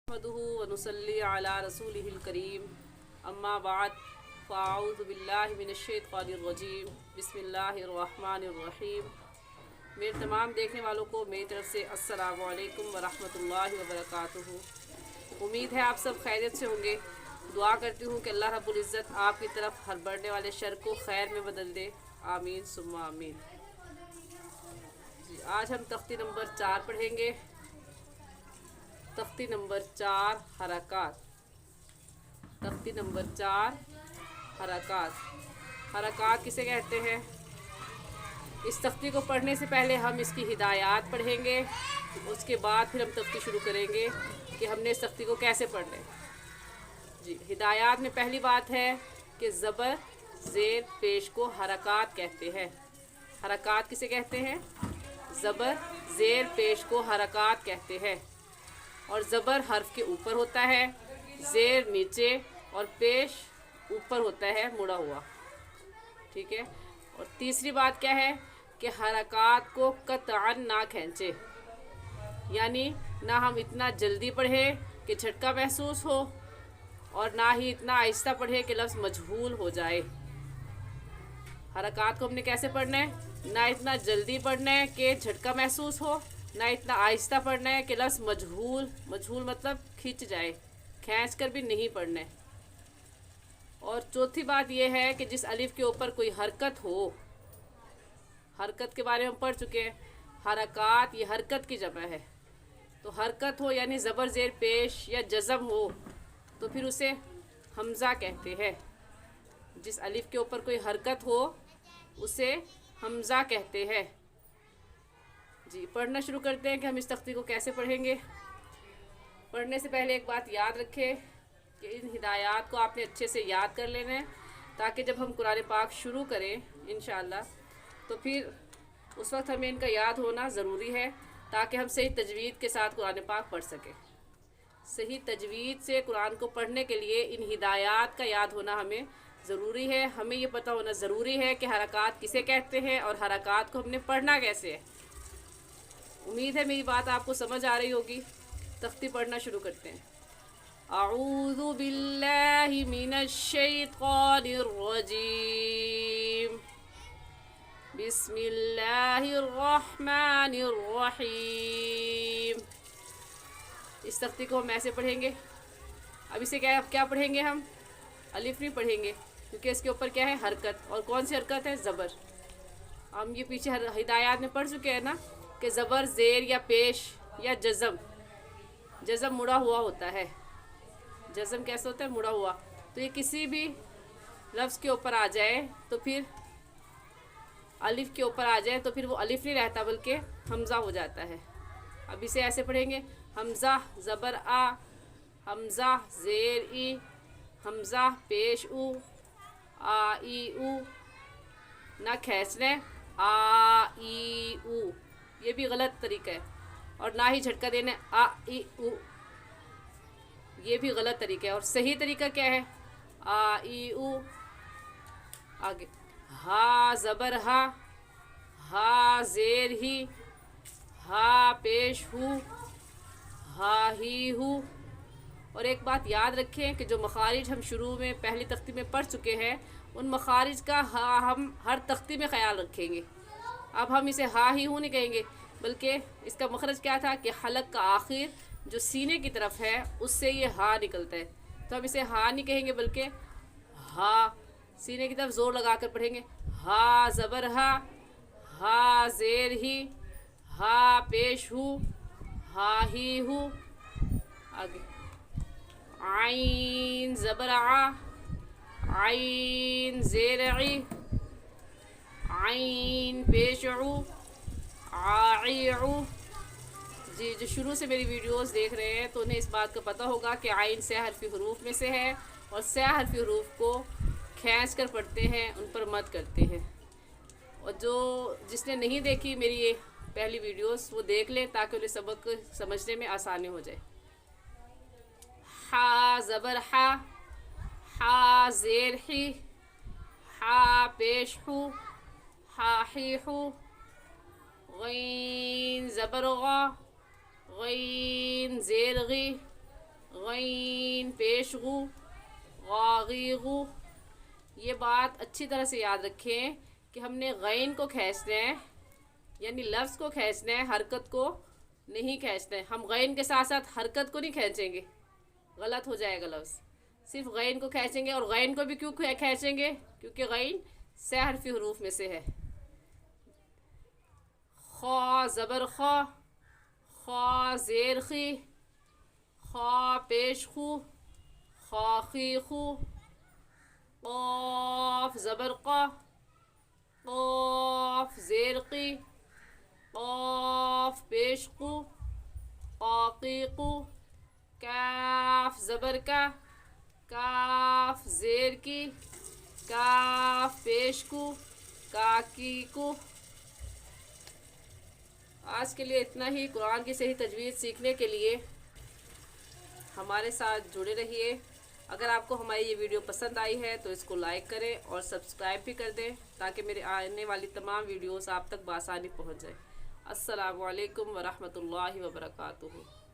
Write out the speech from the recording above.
नहमदुहु व नुसल्ली अला रसूलिहिल करीम अम्मा बाद फ़अऊज़ु बिल्लाहि मिनश्शैतानिर रजीम बिस्मिल्लाहिर रहमानिर रहीम। मेरे तमाम देखने वालों को मेरी तरफ से अस्सलामु अलैकुम व रहमतुल्लाहि व बरकातुहू। उम्मीद है आप सब खैरियत से होंगे। दुआ करती हूँ कि अल्लाह रब्बुल इज़्ज़त आपकी तरफ हर बढ़ने वाले शर को खैर में बदल दे। आमीन सुम्मा आमीन। जी, आज हम तख्ती नंबर 4 पढ़ेंगे। तख्ती नंबर 4 हरकात। तख्ती नंबर 4 हरकात। हरकात किसे कहते हैं? इस तख्ती को पढ़ने से पहले हम इसकी हिदायत पढ़ेंगे, उसके बाद फिर हम तख्ती शुरू करेंगे कि हमने इस तख्ती को कैसे पढ़ना है। जी, हिदायत में पहली बात है कि ज़बर ज़ेर पेश को हरकात कहते हैं। हरकात किसे कहते हैं? ज़बर ज़ेर पेश को हरकात कहते हैं। और ज़बर हर्फ के ऊपर होता है, ज़ेर नीचे और पेश ऊपर होता है मुड़ा हुआ। ठीक है। और तीसरी बात क्या है कि हरकात को कतअन ना खींचे, यानी ना हम इतना जल्दी पढ़ें कि झटका महसूस हो और ना ही इतना आहिस्ता पढ़े कि लफ्ज़ मजहूल हो जाए। हरकात को हमने कैसे पढ़ना है? ना इतना जल्दी पढ़ना है कि झटका महसूस हो, ना इतना आहिस्ता पढ़ना है कि लफ्ज़ मजहूल मतलब खींच जाए, खींच कर भी नहीं पढ़ना है। और चौथी बात यह है कि जिस अलिफ के ऊपर कोई हरकत हो, हरकत के बारे में हम पढ़ चुके हैं। हरकात ये हरकत की जमा है, तो हरकत हो यानी ज़बर ज़ेर पेश या जज़म हो तो फिर उसे हमज़ा कहते हैं। जिस अलिफ के ऊपर कोई हरकत हो उसे हमज़ा कहते हैं। जी, पढ़ना शुरू करते हैं कि हम इस तख्ती को कैसे पढ़ेंगे। पढ़ने से पहले एक बात याद रखें कि इन हिदायत को आपने अच्छे से याद कर लेना है, ताकि जब हम कुरान पाक शुरू करें इंशाअल्लाह तो फिर उस वक्त हमें इनका याद होना ज़रूरी है, ताकि हम सही तजवीद के साथ कुरान पाक पढ़ सकें। सही तजवीद से कुरान को पढ़ने के लिए इन हिदायत का याद होना हमें ज़रूरी है। हमें ये पता होना ज़रूरी है कि हरकात किसे कहते हैं और हरकात को हमने पढ़ना कैसे है। उम्मीद है मेरी बात आपको समझ आ रही होगी। तख्ती पढ़ना शुरू करते हैं। अऊज़ु बिल्लाहि मिनश्शैतानिर रजीम बिस्मिल्लाहिर रहमानिर रहीम। इस तख्ती को हम ऐसे पढ़ेंगे। अब इसे क्या पढ़ेंगे? हम अलिफ नहीं पढ़ेंगे, क्योंकि इसके ऊपर क्या है? हरकत। और कौन सी हरकत है? ज़बर। हम ये पीछे हिदायत में पढ़ चुके हैं ना कि ज़बर ज़ेर या पेश या जज़म मुड़ा हुआ होता है। जज़म कैसे होता है? मुड़ा हुआ। तो ये किसी भी लफ्ज़ के ऊपर आ जाए तो फिर अलिफ के ऊपर आ जाए तो फिर वो अलिफ नहीं रहता बल्कि हमज़ा हो जाता है। अब इसे ऐसे पढ़ेंगे। हमज़ा ज़बर आ, हमज़ा ज़ेर ई, हमज़ा पेश उ, आ ई उ, ना खींचने आ ई उ, ये भी गलत तरीका है। और ना ही झटका देने आ ई उ, ये भी गलत तरीका है। और सही तरीका क्या है? आ ई उ। आगे हा ज़बर हा ज़ेर ही, हा पेश हु, हा ही हु। और एक बात याद रखें कि जो मखारिज हम शुरू में पहली तख्ती में पढ़ चुके हैं, उन मखारिज का हम हर तख्ती में ख्याल रखेंगे। अब हम इसे हा ही हूँ नहीं कहेंगे, बल्कि इसका मखरज क्या था कि हलक का आखिर जो सीने की तरफ है उससे ये हा निकलता है। तो हम इसे हा नहीं कहेंगे बल्कि हा, सीने की तरफ ज़ोर लगा कर पढ़ेंगे। हा ज़बर हा ज़ेर ही, हा पेश हु, हा ही हु। आगे आइन ज़बर आ, आइन ज़ेर ई, आइन पेश उ, आई उ। जी, जो शुरू से मेरी वीडियोस देख रहे हैं तो उन्हें इस बात का पता होगा कि आइन से हरफी हरूफ में से है और से हरफी हरूफ को खींच कर पढ़ते हैं, उन पर मत करते हैं। और जिसने नहीं देखी मेरी ये पहली वीडियोस वो देख ले, ताकि उन्हें सबक समझने में आसानी हो जाए। हा ज़बर हा ज़ेर ही, हा पेश हु, हा ही हु। गैन ज़बर गा, गैन ज़ेर गी, غین پیش غو غاغیغو. یہ بات اچھی طرح سے یاد رکھیں کہ ہم نے غین کو کھینچنا ہے، یعنی لفظ کو کھینچنا ہے، حرکت کو نہیں کھینچنا ہے. ہم غین کے ساتھ ساتھ حرکت کو نہیں کھینچیں گے، غلط ہو جائے گا لفظ. صرف غین کو کھینچیں گے. اور غین کو بھی کیوں کھینچیں گے؟ کیونکہ غین 6 حرفی حروف میں سے ہے. خا زبر خا، خا زیر خی، خا پیش خو، خاخی خو. قاف زبر قا، قاف زیر قی، قاف پیش قو، قاقیقو. کاف زبر کا، کاف زیر کی، کاف پیش کو، کاکی کو. آج کے لیے اتنا ہی. قرآن کی صحیح تجوید سیکھنے کے لیے ہمارے ساتھ جڑے رہیے. اگر آپ کو ہماری یہ ویڈیو پسند آئی ہے تو اس کو لائک کریں اور سبسکرائب بھی کر دیں تاکہ میرے آنے والی تمام ویڈیوز آپ تک بآسانی پہنچ جائیں. السلام علیکم ورحمۃ اللہ وبرکاتہ.